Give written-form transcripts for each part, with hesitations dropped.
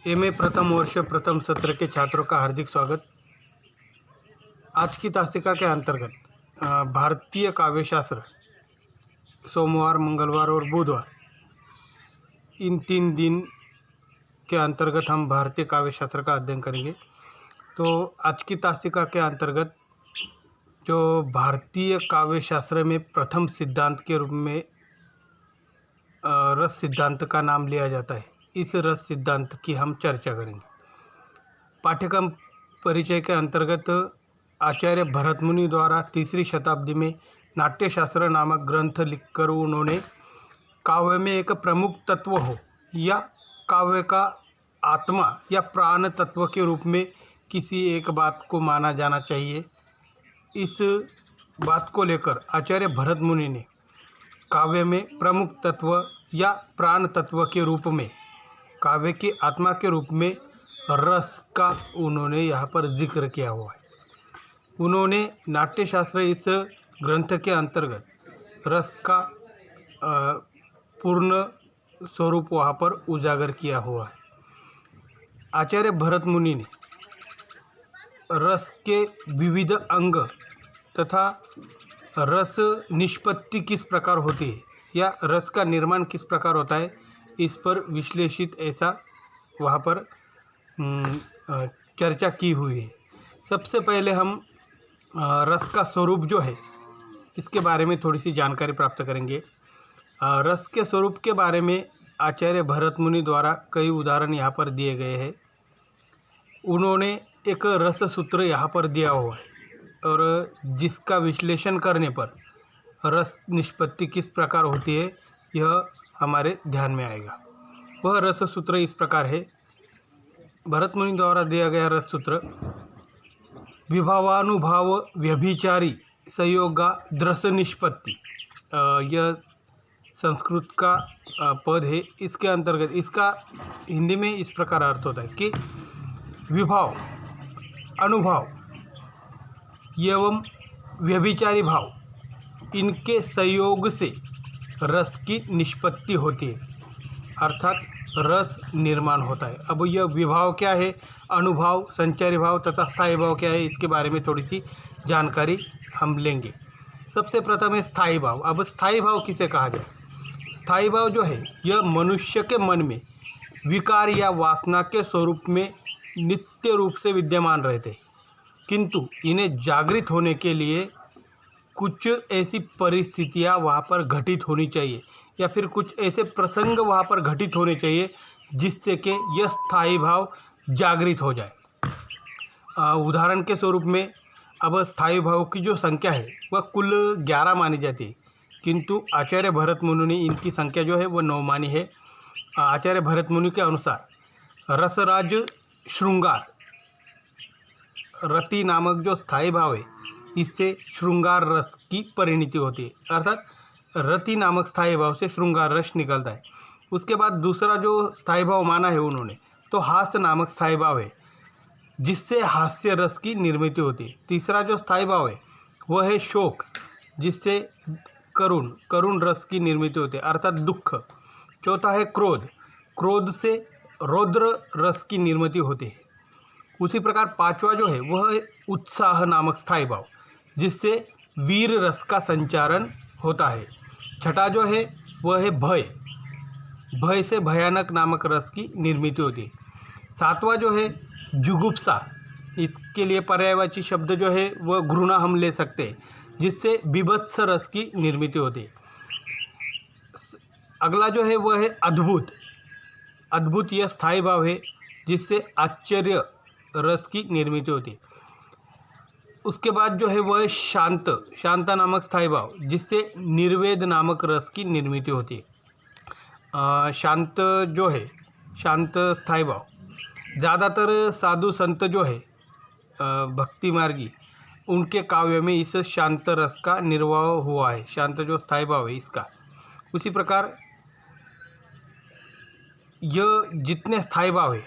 MA प्रथम वर्ष प्रथम सत्र के छात्रों का हार्दिक स्वागत। आज की तासिका के अंतर्गत भारतीय काव्यशास्त्र सोमवार, मंगलवार और बुधवार इन 3 दिन के अंतर्गत हम भारतीय काव्यशास्त्र का अध्ययन करेंगे। तो आज की तासिका के अंतर्गत जो भारतीय काव्यशास्त्र में प्रथम सिद्धांत के रूप में रस सिद्धांत का नाम लिया जाता है, इस रस सिद्धांत की हम चर्चा करेंगे। पाठ्यक्रम परिचय के अंतर्गत आचार्य भरतमुनि द्वारा 3री शताब्दी में नाट्यशास्त्र नामक ग्रंथ लिखकर उन्होंने काव्य में एक प्रमुख तत्व हो या काव्य का आत्मा या प्राण तत्व के रूप में किसी एक बात को माना जाना चाहिए, इस बात को लेकर आचार्य भरतमुनि ने काव्य में प्रमुख तत्व या प्राण तत्व के रूप में, काव्य की आत्मा के रूप में रस का उन्होंने यहाँ पर जिक्र किया हुआ है। उन्होंने नाट्यशास्त्र इस ग्रंथ के अंतर्गत रस का पूर्ण स्वरूप वहाँ पर उजागर किया हुआ है। आचार्य भरतमुनि ने रस के विविध अंग तथा रस निष्पत्ति किस प्रकार होती है या रस का निर्माण किस प्रकार होता है, इस पर विश्लेषित ऐसा वहाँ पर चर्चा की हुई है। सबसे पहले हम रस का स्वरूप जो है इसके बारे में थोड़ी सी जानकारी प्राप्त करेंगे। रस के स्वरूप के बारे में आचार्य भरतमुनि द्वारा कई उदाहरण यहाँ पर दिए गए हैं। उन्होंने एक रस सूत्र यहाँ पर दिया हुआ है और जिसका विश्लेषण करने पर रस निष्पत्ति किस प्रकार होती है यह हमारे ध्यान में आएगा। वह रस सूत्र इस प्रकार है। भरतमुनि द्वारा दिया गया रस सूत्र: विभावानुभाव व्यभिचारी संयोगा द्रस निष्पत्ति। यह संस्कृत का पद है। इसके अंतर्गत इसका हिंदी में इस प्रकार अर्थ होता है कि विभाव, अनुभाव एवं व्यभिचारी भाव, इनके संयोग से रस की निष्पत्ति होती है, अर्थात रस निर्माण होता है। अब यह विभाव क्या है, अनुभाव, संचारी भाव तथा स्थायी भाव क्या है, इसके बारे में थोड़ी सी जानकारी हम लेंगे। सबसे प्रथम है स्थायी भाव। अब स्थायी भाव किसे कहा जाए? स्थायी भाव जो है यह मनुष्य के मन में विकार या वासना के स्वरूप में नित्य रूप से विद्यमान रहते हैं, किंतु इन्हें जागृत होने के लिए कुछ ऐसी परिस्थितियां वहाँ पर घटित होनी चाहिए या फिर कुछ ऐसे प्रसंग वहाँ पर घटित होने चाहिए जिससे कि यह स्थायी भाव जागृत हो जाए। उदाहरण के स्वरूप में अब स्थायी भाव की जो संख्या है वह कुल 11 मानी जाती है, किंतु आचार्य भरतमुनि ने इनकी संख्या जो है वह 9 मानी है। आचार्य भरतमुनि के अनुसार रसराज श्रृंगार, रति नामक जो स्थायी भाव है इससे श्रृंगार रस की परिणति होती है, अर्थात रति नामक स्थायी भाव से श्रृंगार रस निकलता है। उसके बाद दूसरा जो स्थायी भाव माना है उन्होंने तो हास्य नामक स्थायी भाव है, जिससे हास्य रस की निर्मित होती है। तीसरा जो स्थायी भाव है वह है शोक, जिससे करुण रस की निर्मित होती है, अर्थात दुख। चौथा है क्रोध, क्रोध से रौद्र रस की निर्मित होती है। उसी प्रकार पांचवा जो है वह है उत्साह नामक स्थायी भाव, जिससे वीर रस का संचारण होता है। छठा जो है वह है भय, भय से भयानक नामक रस की निर्मित होती है। सातवां जो है जुगुप्सा, इसके लिए पर्यायवाची शब्द जो है वह घृणा हम ले सकते हैं, जिससे बीभत्स रस की निर्मित होती है। अगला जो है वह है अद्भुत, अद्भुत यह स्थायी भाव है जिससे आश्चर्य रस की निर्मित होती है। उसके बाद जो है वह है शांत, शांता नामक स्थायी भाव, जिससे निर्वेद नामक रस की निर्मित होती है। शांत जो है, शांत स्थायी भाव, ज़्यादातर साधु संत जो है भक्ति मार्गी, उनके काव्य में इस शांत रस का निर्वाह हुआ है, शांत जो स्थायी भाव है इसका। उसी प्रकार यह जितने स्थायी भाव है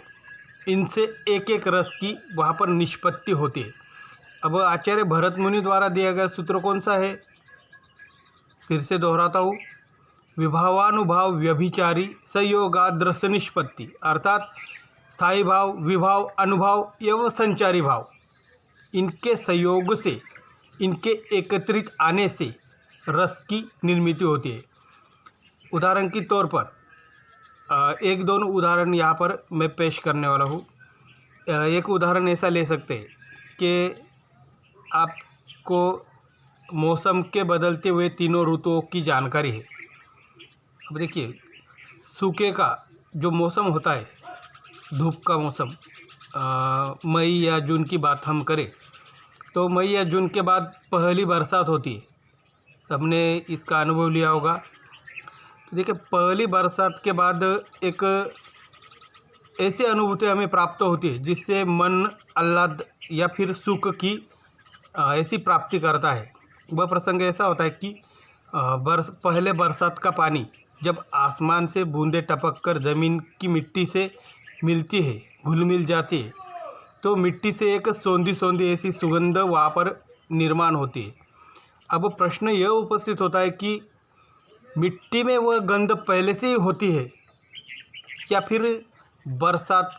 इनसे एक एक रस की वहाँ पर निष्पत्ति होती है। अब आचार्य भरतमुनि द्वारा दिया गया सूत्र कौन सा है, फिर से दोहराता हूँ, विभावानुभाव व्यभिचारी संयोगाद्रस निष्पत्ति, अर्थात स्थायी भाव, विभाव, अनुभाव एवं संचारी भाव, इनके संयोग से, इनके एकत्रित आने से रस की निर्मिति होती है। उदाहरण के तौर पर एक दोनों उदाहरण यहाँ पर मैं पेश करने वाला हूँ। एक उदाहरण ऐसा ले सकते हैं कि आपको मौसम के बदलते हुए तीनों ऋतुओं की जानकारी है। अब देखिए, सूखे का जो मौसम होता है, धूप का मौसम, मई या जून की बात हम करें तो मई या जून के बाद पहली बरसात होती है। सबने इसका अनुभव लिया होगा। तो देखिए, पहली बरसात के बाद एक ऐसी अनुभूति हमें प्राप्त होती है जिससे मन आह्लाद या फिर सुख की ऐसी प्राप्ति करता है। वह प्रसंग ऐसा होता है कि पहले बरसात का पानी जब आसमान से बूंदें टपक कर ज़मीन की मिट्टी से मिलती है, घुल मिल जाती है, तो मिट्टी से एक सौंधी सौंधी ऐसी सुगंध वहाँ पर निर्माण होती है। अब प्रश्न यह उपस्थित होता है कि मिट्टी में वह गंध पहले से ही होती है या फिर बरसात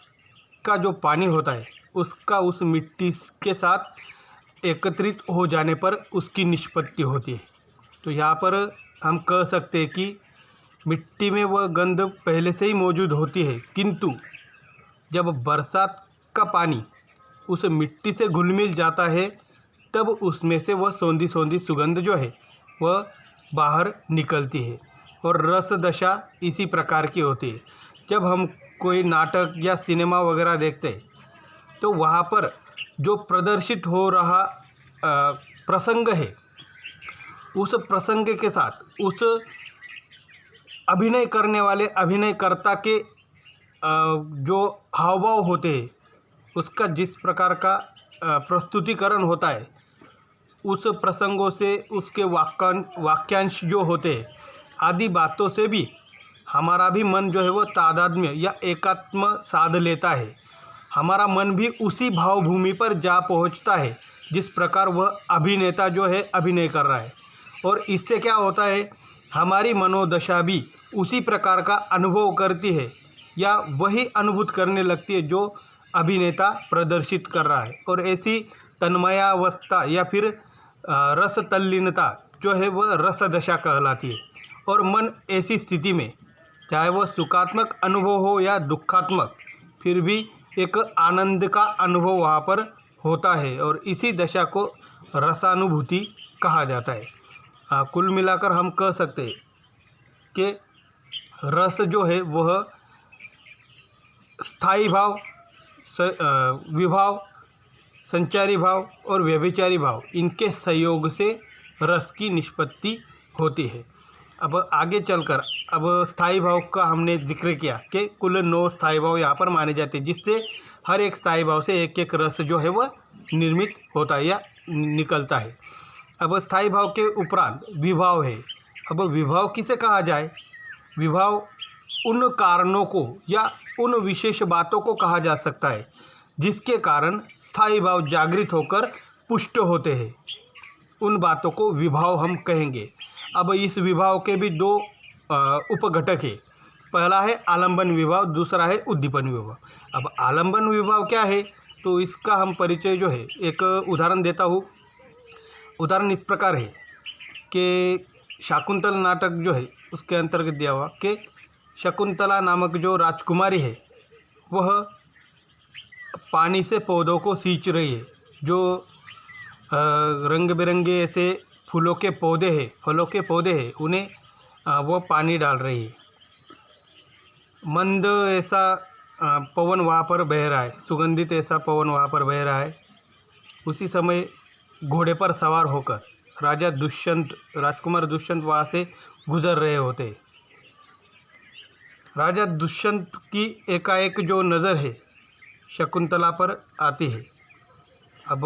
का जो पानी होता है उसका उस मिट्टी के साथ एकत्रित हो जाने पर उसकी निष्पत्ति होती है। तो यहाँ पर हम कह सकते हैं कि मिट्टी में वह गंध पहले से ही मौजूद होती है, किंतु जब बरसात का पानी उस मिट्टी से घुल मिल जाता है तब उसमें से वह सौंधी सौंधी सुगंध जो है वह बाहर निकलती है। और रस दशा इसी प्रकार की होती है। जब हम कोई नाटक या सिनेमा वगैरह देखते हैं तो वहाँ पर जो प्रदर्शित हो रहा प्रसंग है, उस प्रसंग के साथ उस अभिनय करने वाले अभिनयकर्ता के जो हावभाव होते हैं, उसका जिस प्रकार का प्रस्तुतिकरण होता है, उस प्रसंगों से उसके वाक्यांश जो होते हैं आदि बातों से भी हमारा भी मन जो है वो तादात्म्य या एकात्म साध लेता है। हमारा मन भी उसी भावभूमि पर जा पहुंचता है जिस प्रकार वह अभिनेता जो है अभिनय कर रहा है। और इससे क्या होता है, हमारी मनोदशा भी उसी प्रकार का अनुभव करती है या वही अनुभूत करने लगती है जो अभिनेता प्रदर्शित कर रहा है। और ऐसी तन्मयावस्था या फिर रस तल्लीनता जो है वह रस दशा कहलाती है। और मन ऐसी स्थिति में, चाहे वह सुखात्मक अनुभव हो या दुखात्मक, फिर भी एक आनंद का अनुभव वहाँ पर होता है और इसी दशा को रसानुभूति कहा जाता है। कुल मिलाकर हम कह सकते हैं कि रस जो है वह स्थायी भाव, विभाव, संचारी भाव और व्यभिचारी भाव, इनके संयोग से रस की निष्पत्ति होती है। अब आगे चलकर अब स्थायी भाव का हमने जिक्र किया कि कुल 9 स्थायी भाव यहाँ पर माने जाते हैं, जिससे हर एक स्थायी भाव से एक एक रस जो है वह निर्मित होता है या निकलता है। अब स्थायी भाव के उपरांत विभाव है। अब विभाव किसे कहा जाए? विभाव उन कारणों को या उन विशेष बातों को कहा जा सकता है जिसके कारण स्थायी भाव जागृत होकर पुष्ट होते हैं। उन बातों को विभाव हम कहेंगे। अब इस विभाव के भी 2 उपघटक है। पहला है आलंबन विभाव, दूसरा है उद्दीपन विभाव। अब आलंबन विभाव क्या है, तो इसका हम परिचय जो है एक उदाहरण देता हूँ। उदाहरण इस प्रकार है कि शकुंतल नाटक जो है उसके अंतर्गत दिया हुआ कि शकुंतला नामक जो राजकुमारी है वह पानी से पौधों को सींच रही है। जो रंग बिरंगे ऐसे फूलों के पौधे हैं, फलों के पौधे हैं, उन्हें वो पानी डाल रही है। मंद ऐसा पवन वहाँ पर बह रहा है, सुगंधित ऐसा पवन वहाँ पर बह रहा है। उसी समय घोड़े पर सवार होकर राजा दुष्यंत, राजकुमार दुष्यंत वहाँ से गुजर रहे होते हैं। राजा दुष्यंत की एकाएक जो नज़र है शकुंतला पर आती है। अब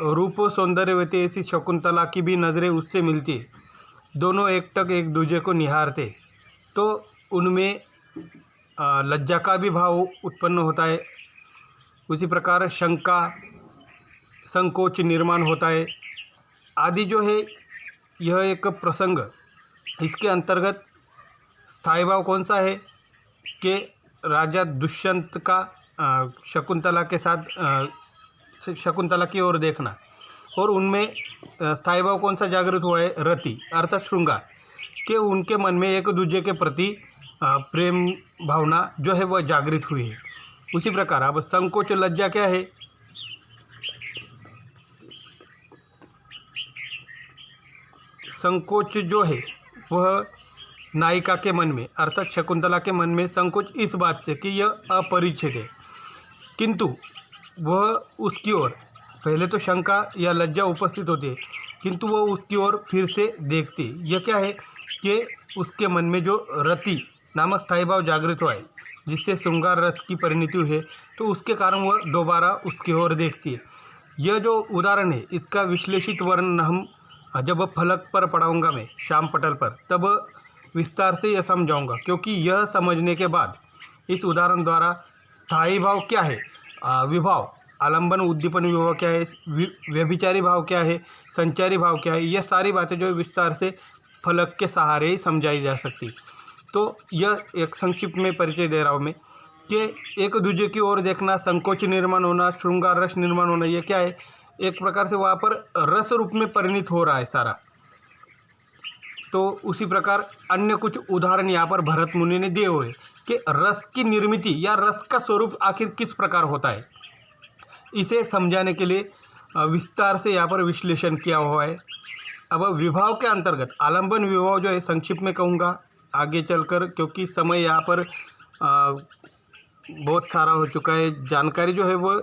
रूप सौंदर्यवती ऐसी शकुंतला की भी नज़रें उससे मिलती है। दोनों एकटक एक दूसरे को निहारते, तो उनमें लज्जा का भी भाव उत्पन्न होता है। उसी प्रकार शंका, संकोच निर्माण होता है आदि जो है यह एक प्रसंग। इसके अंतर्गत स्थायी भाव कौन सा है कि राजा दुष्यंत का शकुंतला के साथ शकुंतला की ओर देखना, और उनमें स्थायी भाव कौन सा जागृत हुआ है? रति अर्थात श्रृंगार, कि उनके मन में एक दूसरे के प्रति प्रेम भावना जो है वह जागृत हुई है। उसी प्रकार अब संकोच लज्जा क्या है? संकोच जो है वह नायिका के मन में अर्थात शकुंतला के मन में संकोच इस बात से कि यह अपरिचित है, किंतु वह उसकी ओर पहले तो शंका या लज्जा उपस्थित होती है, किंतु वह उसकी ओर फिर से देखती। यह क्या है कि उसके मन में जो रति नामक स्थायी भाव जागृत हुआ है, जिससे श्रृंगार रस की परिणति हुई है, तो उसके कारण वह दोबारा उसकी ओर देखती है। यह जो उदाहरण है इसका विश्लेषित वर्णन हम जब फलक पर पढ़ाऊँगा मैं श्याम पटल पर, तब विस्तार से यह समझाऊँगा, क्योंकि यह समझने के बाद इस उदाहरण द्वारा स्थायी भाव क्या है, विभाव, आलंबन उद्दीपन विभाव क्या है, व्यभिचारी भाव क्या है, संचारी भाव क्या है, यह सारी बातें जो विस्तार से फलक के सहारे ही समझाई जा सकती। तो यह एक संक्षिप्त में परिचय दे रहा हूँ मैं कि एक दूसरे की ओर देखना, संकोच निर्माण होना, श्रृंगार रस निर्माण होना, यह क्या है? एक प्रकार से वहाँ पर रस रूप में परिणित हो रहा है सारा। तो उसी प्रकार अन्य कुछ उदाहरण यहाँ पर भरत मुनि ने दिए हुए कि रस की निर्मिति या रस का स्वरूप आखिर किस प्रकार होता है, इसे समझाने के लिए विस्तार से यहाँ पर विश्लेषण किया हुआ है। अब विभाव के अंतर्गत आलंबन विभाव जो है संक्षिप्त में कहूँगा आगे चलकर, क्योंकि समय यहाँ पर बहुत सारा हो चुका है, जानकारी जो है वो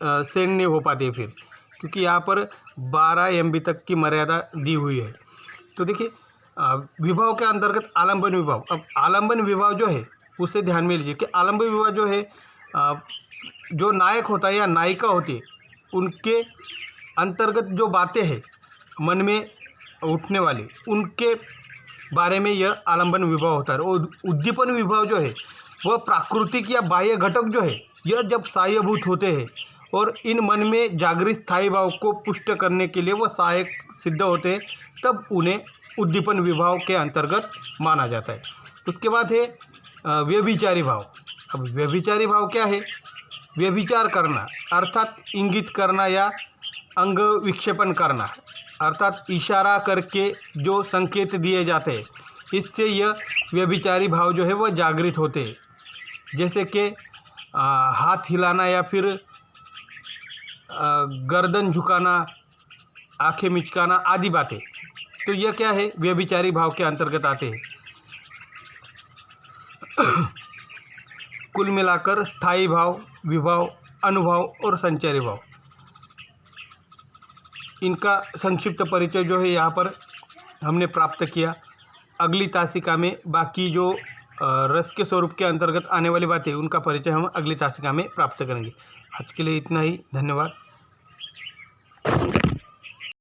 सेंड नहीं हो पाती है फिर, क्योंकि यहाँ पर 12 MB तक की मर्यादा दी हुई है। तो देखिए विभाव के अंतर्गत आलंबन विभाव। अब आलंबन विभाव जो है उसे ध्यान में लीजिए कि आलंबन विभाव जो है जो नायक होता है या नायिका होती है, उनके अंतर्गत जो बातें हैं मन में उठने वाली, उनके बारे में यह आलंबन विभाव होता है। और उद्दीपन विभाव जो है वह प्राकृतिक या बाह्य घटक जो है यह जब सहायभूत होते हैं और इन मन में जागृत स्थायी भाव को पुष्ट करने के लिए वह सहायक सिद्ध होते हैं, तब उन्हें उद्दीपन विभाव के अंतर्गत माना जाता है। उसके बाद है व्यभिचारी भाव। अब व्यभिचारी भाव क्या है? व्यभिचार करना अर्थात इंगित करना या अंग विक्षेपण करना, अर्थात इशारा करके जो संकेत दिए जाते हैं, इससे यह व्यभिचारी भाव जो है वह जागृत होते हैं, जैसे कि हाथ हिलाना या फिर गर्दन झुकाना, आंखें मिचकाना आदि बातें। तो यह क्या है? व्यभिचारी भाव के अंतर्गत आते हैं। कुल मिलाकर स्थायी भाव, विभाव, अनुभाव और संचारी भाव, इनका संक्षिप्त परिचय जो है यहाँ पर हमने प्राप्त किया। अगली तासिका में बाकी जो रस के स्वरूप के अंतर्गत आने वाली बातें, उनका परिचय हम अगली तासिका में प्राप्त करेंगे। आज के लिए इतना ही, धन्यवाद।